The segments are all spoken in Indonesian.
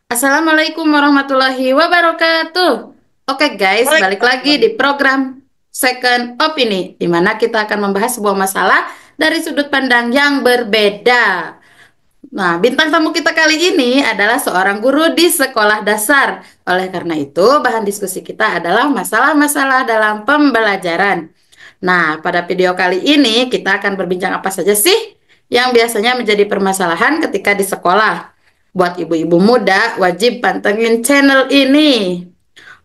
Assalamualaikum warahmatullahi wabarakatuh. Oke guys, balik lagi Waalaikumsalam. di program Second Opini, di mana kita akan membahas sebuah masalah dari sudut pandang yang berbeda. Nah, bintang tamu kita kali ini adalah seorang guru di sekolah dasar. Oleh karena itu, bahan diskusi kita adalah masalah-masalah dalam pembelajaran. Nah, pada video kali ini kita akan berbincang apa saja sih yang biasanya menjadi permasalahan ketika di sekolah. Buat ibu-ibu muda, wajib pantengin channel ini.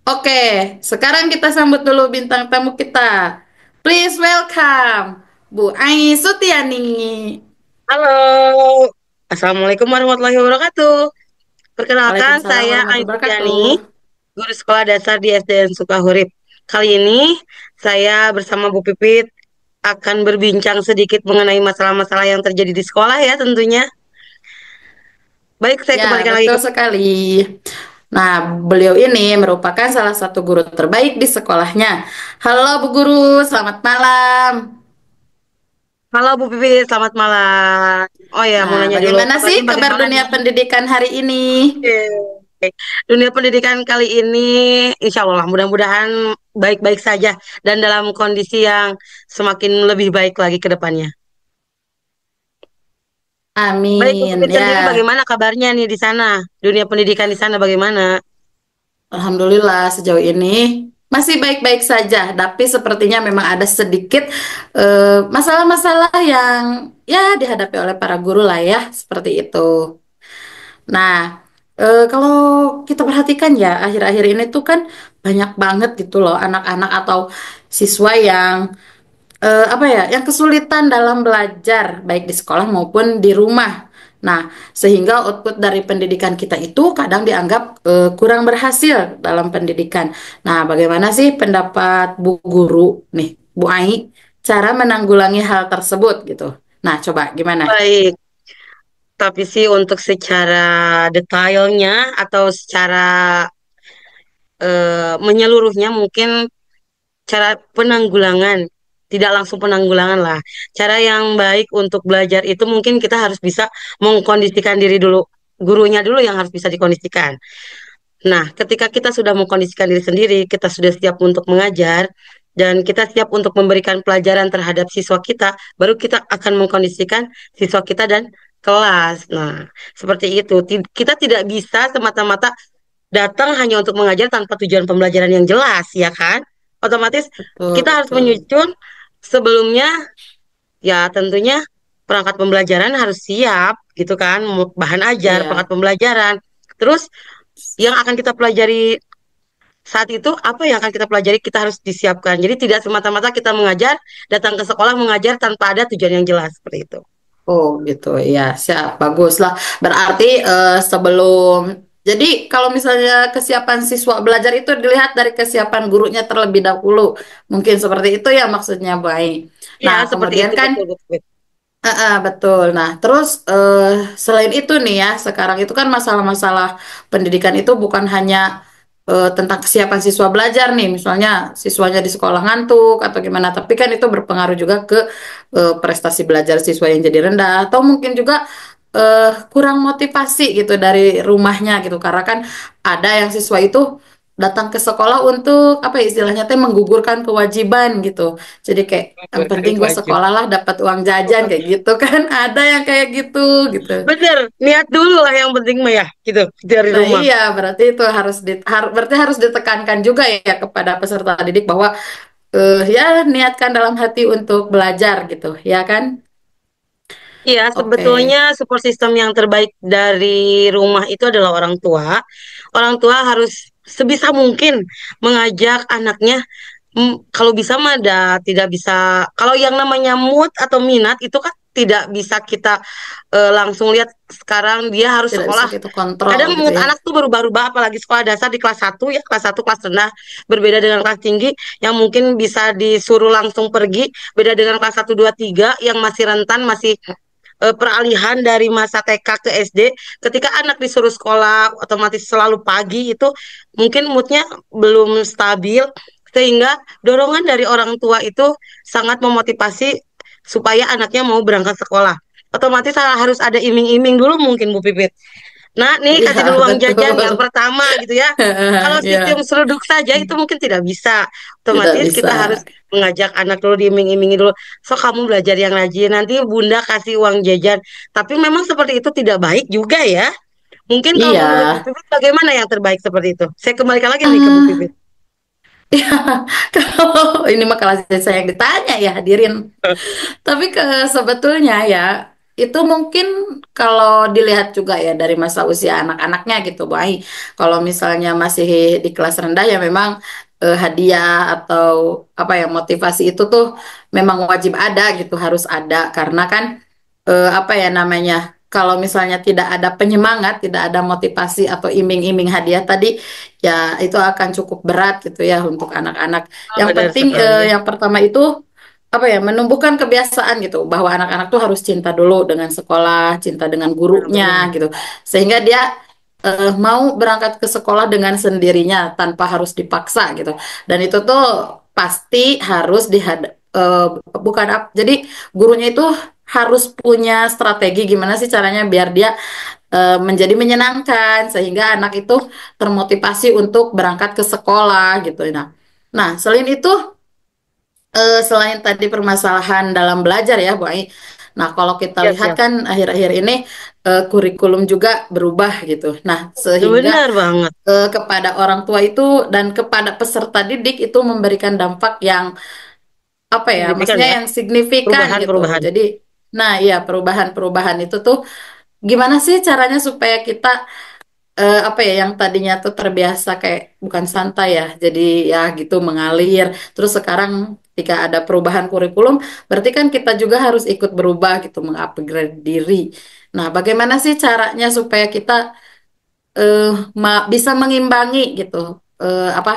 Oke, sekarang kita sambut dulu bintang tamu kita. Please welcome Bu Ai Sutiani. Halo, Assalamualaikum warahmatullahi wabarakatuh. Perkenalkan, Waalaikumsalam saya warahmatullahi Ainsu wabarakatuh. Tiani, guru sekolah dasar di SDN Sukahurip. Kali ini, saya bersama Bu Pipit akan berbincang sedikit mengenai masalah-masalah yang terjadi di sekolah ya tentunya. Baik, saya Ya, kembalikan lagi betul ke... sekali. Nah, beliau ini merupakan salah satu guru terbaik di sekolahnya. Halo Bu Guru, selamat malam. Halo Bu Pipit, selamat malam. Oh ya, mau Nah, nanya dulu, bagaimana sih kabarnya kabar bagaimana dunia nih? pendidikan hari ini? Oke. Dunia pendidikan kali ini, insya Allah, mudah-mudahan baik-baik saja dan dalam kondisi yang semakin lebih baik lagi ke depannya. Baik, Bu Amin. Pipit sendiri Ya, bagaimana kabarnya nih di sana? Dunia pendidikan di sana bagaimana? alhamdulillah sejauh ini masih baik-baik saja, tapi sepertinya memang ada sedikit masalah-masalah yang ya dihadapi oleh para guru lah ya, seperti itu. Nah, kalau kita perhatikan ya, akhir-akhir ini tuh kan banyak banget gitu loh anak-anak atau siswa yang apa ya, yang kesulitan dalam belajar baik di sekolah maupun di rumah. Nah, sehingga output dari pendidikan kita itu kadang dianggap kurang berhasil dalam pendidikan. Nah, bagaimana sih pendapat Bu Guru nih, Bu Ai, cara menanggulangi hal tersebut gitu? Nah, coba gimana? Baik, tapi sih untuk secara detailnya atau secara menyeluruhnya mungkin cara penanggulangan, tidak langsung penanggulangan lah. Cara yang baik untuk belajar itu mungkin kita harus bisa mengkondisikan diri dulu. Gurunya dulu yang harus bisa dikondisikan. Nah, ketika kita sudah mengkondisikan diri sendiri, kita sudah siap untuk mengajar, dan kita siap untuk memberikan pelajaran terhadap siswa kita, baru kita akan mengkondisikan siswa kita dan kelas. Nah, seperti itu. Kita tidak bisa semata-mata datang hanya untuk mengajar tanpa tujuan pembelajaran yang jelas, ya kan? Otomatis Betul, kita harus betul. menyusun sebelumnya, ya tentunya perangkat pembelajaran harus siap, gitu kan? Bahan ajar, perangkat Iya. pembelajaran. Terus yang akan kita pelajari saat itu apa yang akan kita pelajari kita harus disiapkan. Jadi tidak semata-mata kita mengajar, datang ke sekolah mengajar tanpa ada tujuan yang jelas seperti itu. Oh gitu ya, siap, bagus lah. Berarti sebelum, jadi kalau misalnya kesiapan siswa belajar itu dilihat dari kesiapan gurunya terlebih dahulu, mungkin seperti itu ya maksudnya, Bu Ai. Ya, Nah, seperti kemudian itu kan betul betul. betul. Nah, terus selain itu nih ya, sekarang itu kan masalah-masalah pendidikan itu bukan hanya tentang kesiapan siswa belajar nih, misalnya siswanya di sekolah ngantuk atau gimana, tapi kan itu berpengaruh juga ke prestasi belajar siswa yang jadi rendah, atau mungkin juga kurang motivasi gitu dari rumahnya gitu, karena kan ada yang siswa itu datang ke sekolah untuk apa ya, istilahnya teh menggugurkan kewajiban gitu. Jadi kayak yang Mengerjakan penting gue wajib. sekolah lah dapat uang jajan kayak gitu kan ada yang kayak gitu gitu. Bener, niat dulu lah yang penting mah ya, gitu dari Nah rumah. iya berarti itu berarti harus ditekankan juga ya kepada peserta didik bahwa ya niatkan dalam hati untuk belajar gitu ya kan. Iya, Oke, sebetulnya support system yang terbaik dari rumah itu adalah orang tua. Orang tua harus sebisa mungkin mengajak anaknya. Kalau bisa mah tidak bisa. Kalau yang namanya mood atau minat itu kan tidak bisa kita langsung lihat sekarang dia harus tidak bisa sekolah. kita kontrol Kadang gitu mood ya. anak tuh berubah-ubah, apalagi sekolah dasar di kelas satu ya, kelas satu kelas rendah, berbeda dengan kelas tinggi yang mungkin bisa disuruh langsung pergi, beda dengan kelas satu 2 3 yang masih rentan, masih peralihan dari masa TK ke SD. Ketika anak disuruh sekolah otomatis selalu pagi itu mungkin moodnya belum stabil, sehingga dorongan dari orang tua itu sangat memotivasi supaya anaknya mau berangkat sekolah. Otomatis harus ada iming-iming dulu mungkin Bu Pipit. Nah, nih Iya, kasih dulu uang jajan betul. yang pertama gitu ya. Kalau sistem Ya, seruduk saja itu mungkin tidak bisa. tidak Otomatis bisa. kita harus mengajak anak dulu diiming-imingi dulu. So kamu belajar yang rajin, nanti bunda kasih uang jajan. Tapi memang seperti itu tidak baik juga ya. Mungkin kalau Iya. menurut Bu Pipit bagaimana yang terbaik seperti itu? Saya kembalikan lagi nih ke Bu Ah, Pipit. ya, kalau ini mah kalau saya yang ditanya ya hadirin. Tapi sebetulnya ya itu mungkin kalau dilihat juga ya dari masa usia anak-anaknya gitu, Boy. Kalau misalnya masih di kelas rendah ya memang hadiah atau apa ya motivasi itu tuh memang wajib ada gitu, harus ada karena kan apa ya namanya? Kalau misalnya tidak ada penyemangat, tidak ada motivasi atau iming-iming hadiah tadi, ya itu akan cukup berat gitu ya untuk anak-anak. Oh, Yang benar penting sekali ya. yang pertama itu apa ya menumbuhkan kebiasaan gitu bahwa anak-anak tuh harus cinta dulu dengan sekolah, cinta dengan Nah, gurunya benar. gitu. Sehingga dia mau berangkat ke sekolah dengan sendirinya tanpa harus dipaksa gitu. Dan itu tuh pasti harus bukan jadi gurunya itu harus punya strategi gimana sih caranya biar dia menjadi menyenangkan sehingga anak itu termotivasi untuk berangkat ke sekolah gitu. Nah, selain itu selain tadi permasalahan dalam belajar ya, Bu Ai. Nah, kalau kita Siap, lihat siap. kan akhir-akhir ini kurikulum juga berubah gitu. Nah, sehingga Benar banget. kepada orang tua itu dan kepada peserta didik itu memberikan dampak yang apa ya, Signifikan maksudnya ya. yang signifikan gitu. Perubahan-perubahan. Jadi, nah iya perubahan-perubahan itu tuh gimana sih caranya supaya kita apa ya yang tadinya tuh terbiasa kayak bukan santai ya jadi ya gitu mengalir terus sekarang ketika ada perubahan kurikulum berarti kan kita juga harus ikut berubah gitu mengupgrade diri. Nah, bagaimana sih caranya supaya kita eh, bisa mengimbangi gitu apa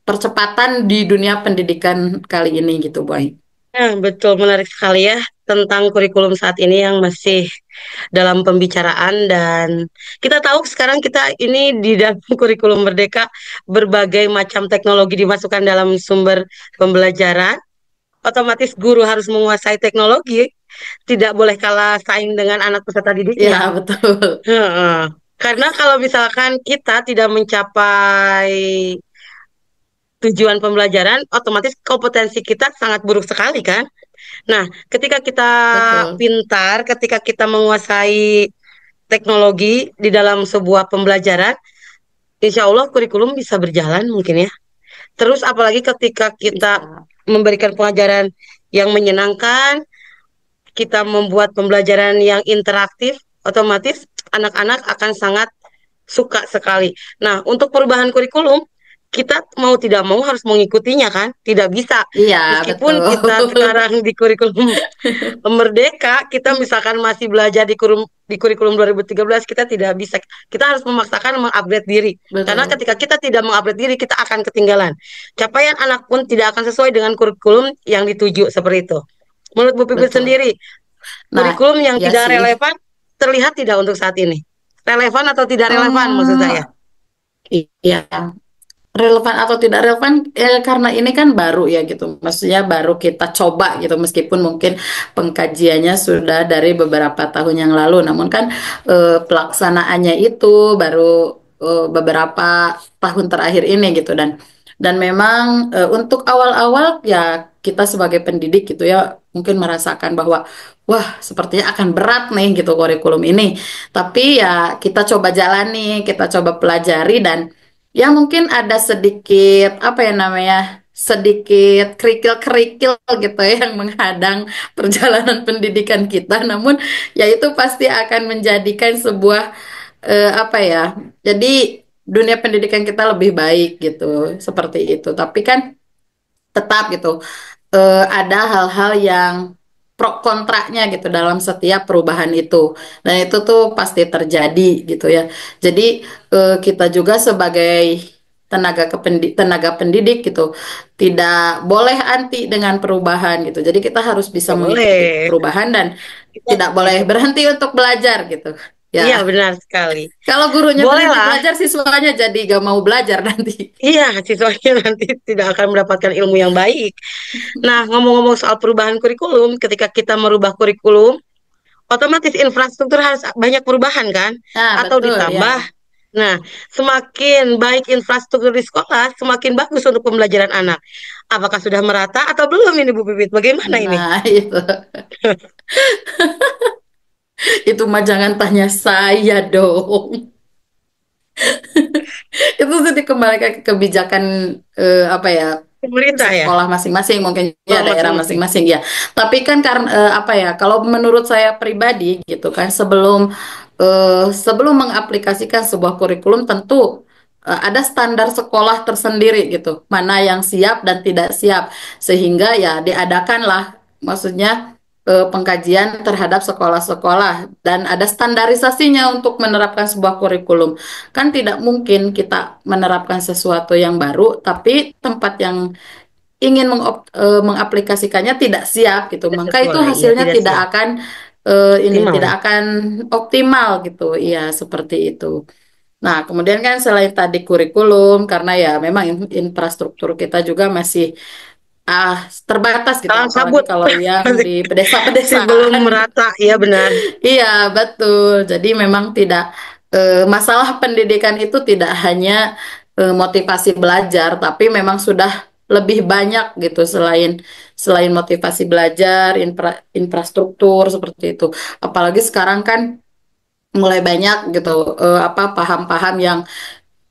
percepatan di dunia pendidikan kali ini gitu, Boy. Nah, betul menarik sekali ya tentang kurikulum saat ini yang masih dalam pembicaraan dan kita tahu sekarang kita ini di dalam kurikulum Merdeka berbagai macam teknologi dimasukkan dalam sumber pembelajaran. Otomatis guru harus menguasai teknologi, tidak boleh kalah saing dengan anak peserta didiknya. Ya, betul. Heeh. Karena kalau misalkan kita tidak mencapai tujuan pembelajaran, otomatis kompetensi kita sangat buruk sekali kan. Nah, ketika kita Betul. pintar, ketika kita menguasai teknologi di dalam sebuah pembelajaran, insya Allah kurikulum bisa berjalan mungkin ya. Terus apalagi ketika kita Bisa. memberikan pelajaran yang menyenangkan, kita membuat pembelajaran yang interaktif, otomatis anak-anak akan sangat suka sekali. Nah, untuk perubahan kurikulum, kita mau tidak mau harus mengikutinya kan? Tidak bisa. Iya, Meskipun betul. kita sekarang di kurikulum Merdeka, kita misalkan masih belajar di kurikulum 2013, kita tidak bisa. Kita harus memaksakan mengupgrade diri. Karena Betul. ketika kita tidak mengupgrade diri, kita akan ketinggalan. Capaian anak pun tidak akan sesuai dengan kurikulum yang dituju seperti itu. Menurut Bu Pipit Betul. sendiri, Nah, kurikulum yang ya tidak sih. relevan terlihat tidak untuk saat ini? Relevan atau tidak relevan maksud Hmm, saya? iya. Relevan atau tidak relevan karena ini kan baru ya gitu. Maksudnya baru kita coba gitu meskipun mungkin pengkajiannya sudah dari beberapa tahun yang lalu namun kan pelaksanaannya itu baru beberapa tahun terakhir ini gitu dan memang untuk awal-awal ya kita sebagai pendidik gitu ya mungkin merasakan bahwa wah sepertinya akan berat nih gitu kurikulum ini. Tapi ya kita coba jalani, kita coba pelajari dan ya mungkin ada sedikit apa ya namanya sedikit kerikil-kerikil gitu ya yang menghadang perjalanan pendidikan kita. Namun ya itu pasti akan menjadikan sebuah apa ya. Jadi dunia pendidikan kita lebih baik gitu seperti itu. Tapi kan tetap gitu ada hal-hal yang pro kontranya gitu dalam setiap perubahan itu dan itu tuh pasti terjadi gitu ya jadi kita juga sebagai tenaga pendidik gitu tidak boleh anti dengan perubahan gitu jadi kita harus bisa Nggak mengikuti boleh. perubahan dan Kita tidak boleh hidup. berhenti untuk belajar gitu Iya, ya benar sekali. kalau gurunya berhenti Bolehlah. belajar siswanya jadi gak mau belajar nanti. Iya, siswanya nanti tidak akan mendapatkan ilmu yang baik. Nah, ngomong-ngomong soal perubahan kurikulum, ketika kita merubah kurikulum, otomatis infrastruktur harus banyak perubahan kan, Nah, atau betul ya. ditambah. Nah, semakin baik infrastruktur di sekolah, semakin bagus untuk pembelajaran anak. Apakah sudah merata atau belum ini Bu Pipit? Bagaimana ini? Nah, itu. Itu mah jangan tanya saya dong. Itu sudah dikembalikan ke kebijakan apa ya, Pemerintah ya? sekolah masing-masing, mungkin ya Oh, daerah masing-masing. masing-masing ya. Tapi kan karena apa ya, kalau menurut saya pribadi gitu kan, sebelum mengaplikasikan sebuah kurikulum tentu ada standar sekolah tersendiri gitu, mana yang siap dan tidak siap, sehingga ya diadakanlah, maksudnya pengkajian terhadap sekolah-sekolah dan ada standarisasinya untuk menerapkan sebuah kurikulum. Kan tidak mungkin kita menerapkan sesuatu yang baru, tapi tempat yang ingin mengaplikasikannya tidak siap gitu, Tidak maka itu sesuai, ya hasilnya tidak tidak siap. akan Optimal ya. tidak akan optimal gitu, iya seperti itu. Nah, kemudian kan selain tadi kurikulum, karena ya memang infrastruktur kita juga masih terbatas gitu, Kalang apalagi kabut. kalau yang Masih, di masih belum pedesaan. merata, ya benar. Iya, betul. Jadi memang tidak masalah pendidikan itu tidak hanya motivasi belajar, tapi memang sudah lebih banyak gitu, selain selain motivasi belajar, infrastruktur seperti itu. Apalagi sekarang kan mulai banyak gitu apa paham-paham yang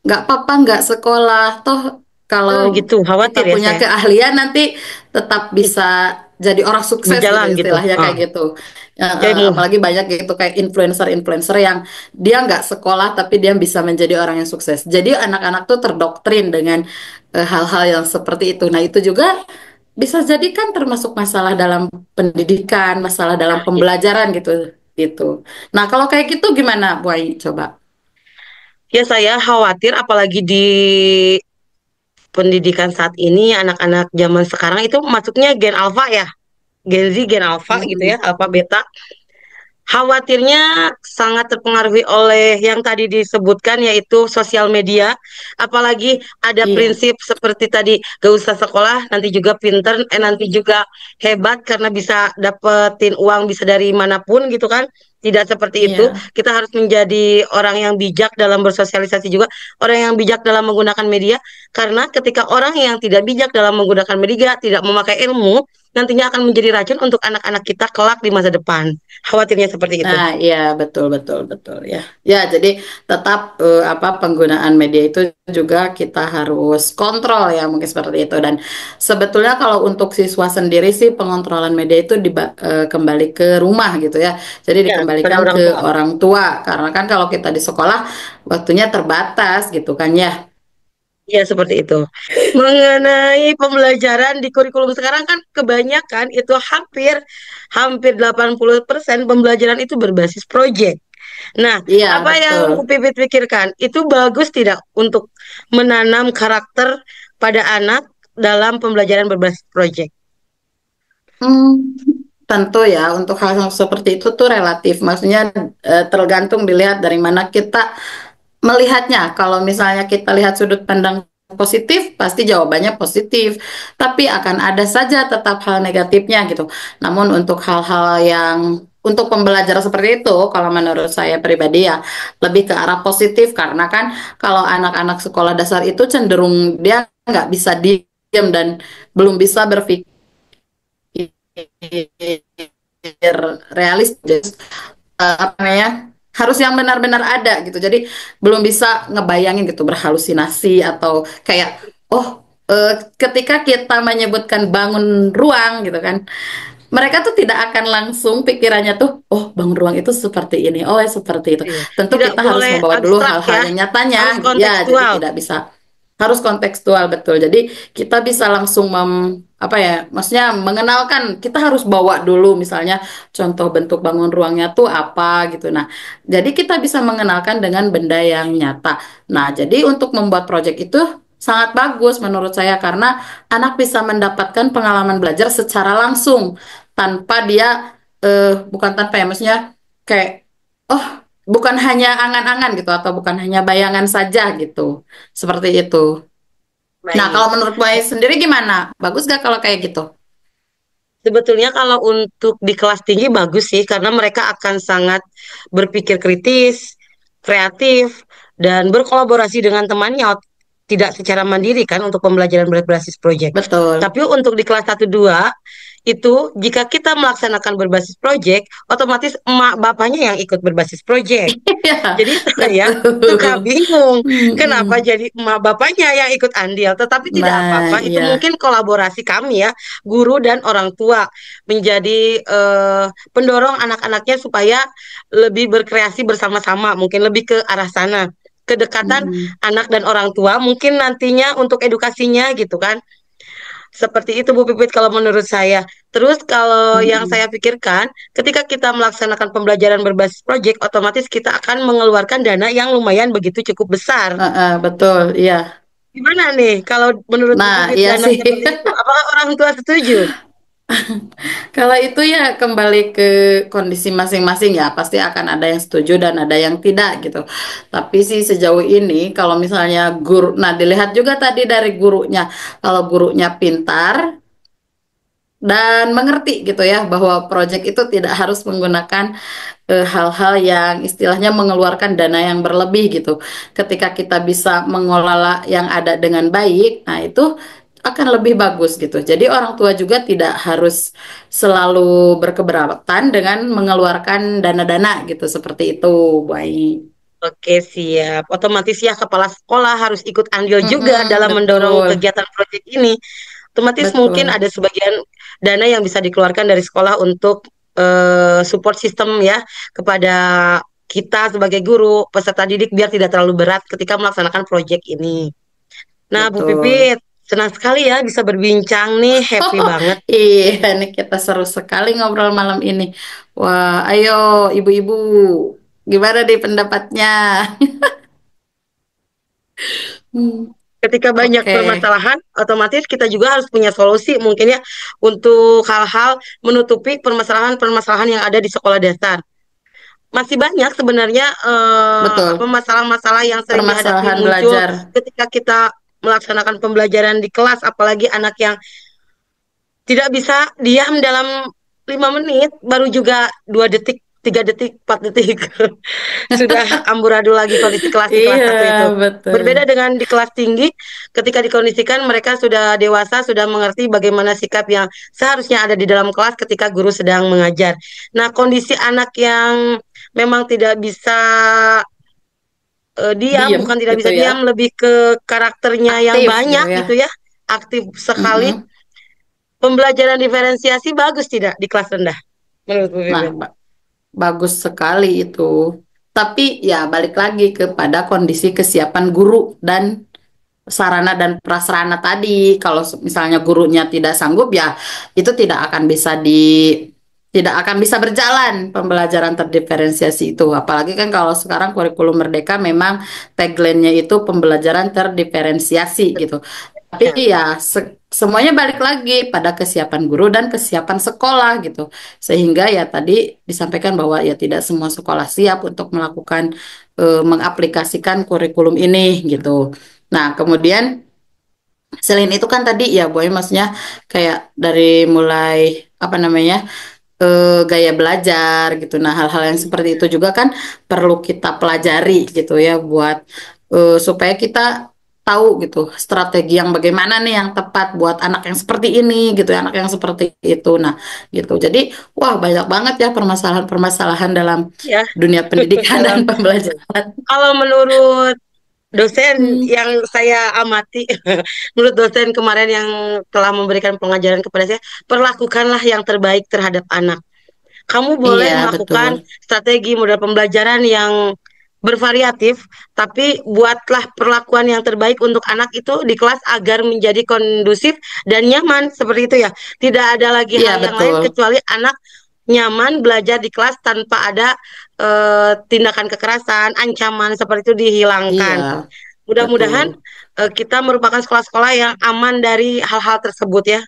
nggak apa-apa nggak sekolah, toh kalau Gitu, kita khawatir ya punya saya. keahlian nanti tetap bisa jadi orang sukses gitu, Berjalan gitu. istilahnya Ah, kayak gitu. kayak Apalagi banyak gitu kayak influencer-influencer yang dia nggak sekolah tapi dia bisa menjadi orang yang sukses. Jadi anak-anak tuh terdoktrin dengan hal-hal yang seperti itu. Nah, itu juga bisa jadi kan termasuk masalah dalam pendidikan, masalah dalam pembelajaran gitu gitu. Nah, kalau kayak gitu gimana, Bu Ai? Coba. ya saya khawatir apalagi di pendidikan saat ini anak-anak zaman sekarang itu masuknya gen alpha ya. Gen Z, gen alpha gitu ya, Mm-mm. alpha beta. Khawatirnya sangat terpengaruhi oleh yang tadi disebutkan yaitu sosial media. Apalagi ada Iya, prinsip seperti tadi, gak usah sekolah, nanti juga pinter, nanti juga hebat karena bisa dapetin uang bisa dari manapun gitu kan. Tidak seperti itu. iya. Kita harus menjadi orang yang bijak dalam bersosialisasi juga, orang yang bijak dalam menggunakan media. Karena ketika orang yang tidak bijak dalam menggunakan media, tidak memakai ilmu, nantinya akan menjadi racun untuk anak-anak kita kelak di masa depan. Khawatirnya seperti itu. Nah, iya betul betul betul ya. Ya, jadi tetap apa penggunaan media itu juga kita harus kontrol ya, mungkin seperti itu. Dan sebetulnya kalau untuk siswa sendiri sih pengontrolan media itu kembali ke rumah gitu ya. Jadi Ya, pada dikembalikan orang ke tua. orang tua karena kan kalau kita di sekolah waktunya terbatas gitu kan ya. Ya, seperti itu. Mengenai pembelajaran di kurikulum sekarang kan kebanyakan itu hampir hampir 80% pembelajaran itu berbasis proyek. Nah, Iya, apa yang betul. Bu Pipit pikirkan? Itu bagus tidak untuk menanam karakter pada anak dalam pembelajaran berbasis proyek? Hmm, tentu ya, untuk hal yang seperti itu tuh relatif. Maksudnya tergantung dilihat dari mana kita melihatnya. Kalau misalnya kita lihat sudut pandang positif, pasti jawabannya positif. Tapi akan ada saja tetap hal negatifnya gitu. Namun untuk hal-hal yang untuk pembelajaran seperti itu, kalau menurut saya pribadi ya lebih ke arah positif karena kan kalau anak-anak sekolah dasar itu cenderung dia nggak bisa diam dan belum bisa berpikir realistis, apa namanya, harus yang benar-benar ada gitu, jadi belum bisa ngebayangin gitu berhalusinasi atau kayak oh ketika kita menyebutkan bangun ruang gitu kan, mereka tuh tidak akan langsung pikirannya tuh oh bangun ruang itu seperti ini, oh ya seperti itu. Iya. Tentu Tidak kita harus boleh membawa dulu abstrak hal-hal ya, yang harus nyatanya ya, jadi kontekstual. tidak bisa, harus kontekstual betul. Jadi kita bisa langsung apa ya, maksudnya mengenalkan, kita harus bawa dulu misalnya contoh bentuk bangun ruangnya tuh apa gitu. Nah, jadi kita bisa mengenalkan dengan benda yang nyata. Nah, jadi untuk membuat proyek itu sangat bagus menurut saya karena anak bisa mendapatkan pengalaman belajar secara langsung tanpa dia bukan tanpa ya, maksudnya kayak oh bukan hanya angan-angan gitu atau bukan hanya bayangan saja gitu. Seperti itu. Nah, kalau Baik. menurut Boy sendiri gimana? Bagus gak kalau kayak gitu? Sebetulnya kalau untuk di kelas tinggi bagus sih karena mereka akan sangat berpikir kritis, kreatif, dan berkolaborasi dengan temannya tidak secara mandiri kan untuk pembelajaran berbasis proyek. Betul. Tapi untuk di kelas satu 2 itu jika kita melaksanakan berbasis proyek, otomatis emak bapaknya yang ikut berbasis proyek. Iya, Jadi saya suka betul. bingung kenapa Mm-mm. jadi emak bapaknya yang ikut andil. Tetapi tidak Nah, apa-apa, itu iya. mungkin kolaborasi kami ya, guru dan orang tua menjadi pendorong anak-anaknya supaya lebih berkreasi bersama-sama, mungkin lebih ke arah sana. Kedekatan Mm-mm. anak dan orang tua mungkin nantinya untuk edukasinya gitu kan. Seperti itu Bu Pipit kalau menurut saya. Terus kalau yang Mm-mm. saya pikirkan, ketika kita melaksanakan pembelajaran berbasis proyek, otomatis kita akan mengeluarkan dana yang lumayan begitu cukup besar. Betul, iya. Gimana nih kalau menurut Bu Nah, Pipit iya dana sih. seperti itu? Apakah orang tua setuju? Kalau itu ya kembali ke kondisi masing-masing ya, pasti akan ada yang setuju dan ada yang tidak gitu. Tapi sih sejauh ini kalau misalnya guru, nah dilihat juga tadi dari gurunya. Kalau gurunya pintar dan mengerti gitu ya bahwa proyek itu tidak harus menggunakan hal-hal yang istilahnya mengeluarkan dana yang berlebih gitu. Ketika kita bisa mengelola yang ada dengan baik, nah itu akan lebih bagus gitu. Jadi orang tua juga tidak harus selalu berkeberatan dengan mengeluarkan dana-dana gitu seperti itu, baik. Oke, siap. Otomatis ya kepala sekolah harus ikut andil juga Mm-mm, dalam mendorong betul, kegiatan proyek ini. Otomatis mungkin betul. ada sebagian dana yang bisa dikeluarkan dari sekolah untuk support system ya kepada kita sebagai guru, peserta didik biar tidak terlalu berat ketika melaksanakan proyek ini. Nah, Bu Betul. Pipit, senang sekali ya bisa berbincang nih, happy banget. Iya, ini kita seru sekali ngobrol malam ini. Wah, ayo ibu-ibu, gimana deh pendapatnya? Hmm, Ketika banyak oke, permasalahan, otomatis kita juga harus punya solusi mungkin ya untuk hal-hal menutupi permasalahan-permasalahan yang ada di sekolah dasar. Masih banyak sebenarnya apa betul. masalah-masalah yang sering dihadapi Permasalahan muncul belajar. ketika kita melaksanakan pembelajaran di kelas, apalagi anak yang tidak bisa diam dalam 5 menit, baru juga 2 detik, 3 detik, 4 detik sudah amburadul lagi kondisi kelas di kelas Iya, satu itu. betul. Berbeda dengan di kelas tinggi, ketika dikondisikan mereka sudah dewasa, sudah mengerti bagaimana sikap yang seharusnya ada di dalam kelas ketika guru sedang mengajar. Nah, kondisi anak yang memang tidak bisa diam, Diem bukan tidak gitu bisa ya. diam, lebih ke karakternya yang Aktif gitu banyak ya. gitu ya, aktif sekali. Mm-mm. Pembelajaran diferensiasi bagus tidak di kelas rendah menurut Bu Nah, Bibit? bagus sekali itu. Tapi ya balik lagi kepada kondisi kesiapan guru dan sarana dan prasarana tadi. Kalau misalnya gurunya tidak sanggup ya itu tidak akan bisa berjalan pembelajaran terdiferensiasi itu. Apalagi kan kalau sekarang kurikulum Merdeka memang tagline-nya itu pembelajaran terdiferensiasi gitu. Tapi Ya, ya semuanya balik lagi pada kesiapan guru dan kesiapan sekolah gitu. Sehingga ya tadi disampaikan bahwa ya tidak semua sekolah siap untuk melakukan mengaplikasikan kurikulum ini gitu. Nah, kemudian selain itu kan tadi ya Boy maksudnya kayak dari mulai apa namanya gaya belajar gitu. Nah, hal-hal yang seperti itu juga kan perlu kita pelajari gitu ya buat supaya kita tahu gitu strategi yang bagaimana nih yang tepat buat anak yang seperti ini gitu ya, anak yang seperti itu. Nah, gitu. Jadi, wah banyak banget ya permasalahan-permasalahan dalam ya. dunia pendidikan dan Dalam pembelajaran. kalau menurut dosen Hmm, yang saya amati, menurut dosen kemarin yang telah memberikan pengajaran kepada saya, perlakukanlah yang terbaik terhadap anak. Kamu boleh iya, betul. melakukan strategi model pembelajaran yang bervariatif, tapi buatlah perlakuan yang terbaik untuk anak itu di kelas agar menjadi kondusif dan nyaman seperti itu ya. Tidak ada lagi Iya, hal yang lain betul. kecuali anak nyaman belajar di kelas tanpa ada tindakan kekerasan, ancaman seperti itu dihilangkan. Iya, Mudah-mudahan betul. kita merupakan sekolah-sekolah yang aman dari hal-hal tersebut ya.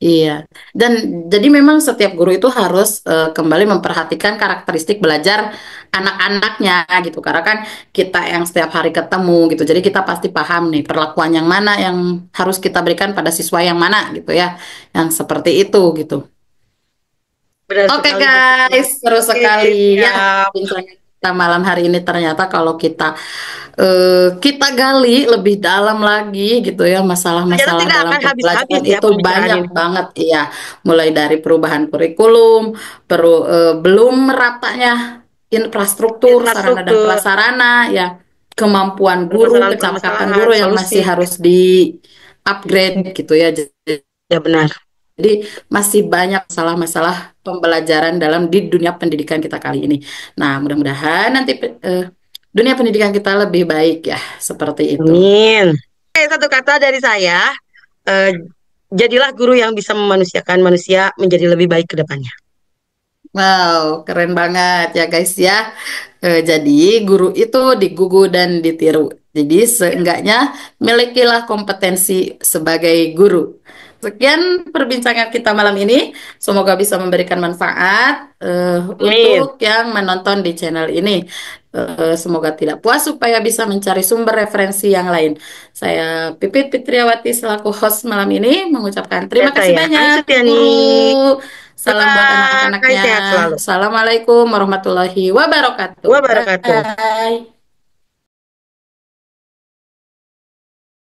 Iya, dan jadi memang setiap guru itu harus kembali memperhatikan karakteristik belajar anak-anaknya gitu. Karena kan kita yang setiap hari ketemu gitu, jadi kita pasti paham nih perlakuan yang mana yang harus kita berikan pada siswa yang mana gitu ya, yang seperti itu gitu. Benar Oke sekali Bu Siti. guys, seru Oke, sekali ya siap. perbincangan kita malam hari ini. Ternyata kalau kita gali lebih dalam lagi gitu ya Ternyata masalah-masalah tidak dalam akan habis-habis pembelajaran ya itu pembicaraan banyak ini. banget ya. Mulai dari perubahan kurikulum, belum meratanya infrastruktur, sarana dan Infrastruktur, prasarana ya, kemampuan guru, kecakapan permasalahan-permasalahan, guru yang masih solusi. harus di upgrade gitu ya. Ya benar. Jadi masih banyak masalah-masalah pembelajaran dalam di dunia pendidikan kita kali ini. Nah, mudah-mudahan nanti dunia pendidikan kita lebih baik ya, seperti itu. Amin. Oke, satu kata dari saya, eh, jadilah guru yang bisa memanusiakan manusia menjadi lebih baik ke depannya. Wow, keren banget ya guys ya. Jadi guru itu digugu dan ditiru. Jadi seenggaknya milikilah kompetensi sebagai guru. Sekian perbincangan kita malam ini. Semoga bisa memberikan manfaat Amin. untuk yang menonton di channel ini. Semoga tidak puas supaya bisa mencari sumber referensi yang lain. Saya Pipit Fitriawati selaku host malam ini mengucapkan Ya terima kasih saya banyak Aisutiani. guru. Salam buat Bye. anak-anaknya. Sehat selalu. Assalamualaikum warahmatullahi wabarakatuh. Wabarakatuh. Bye.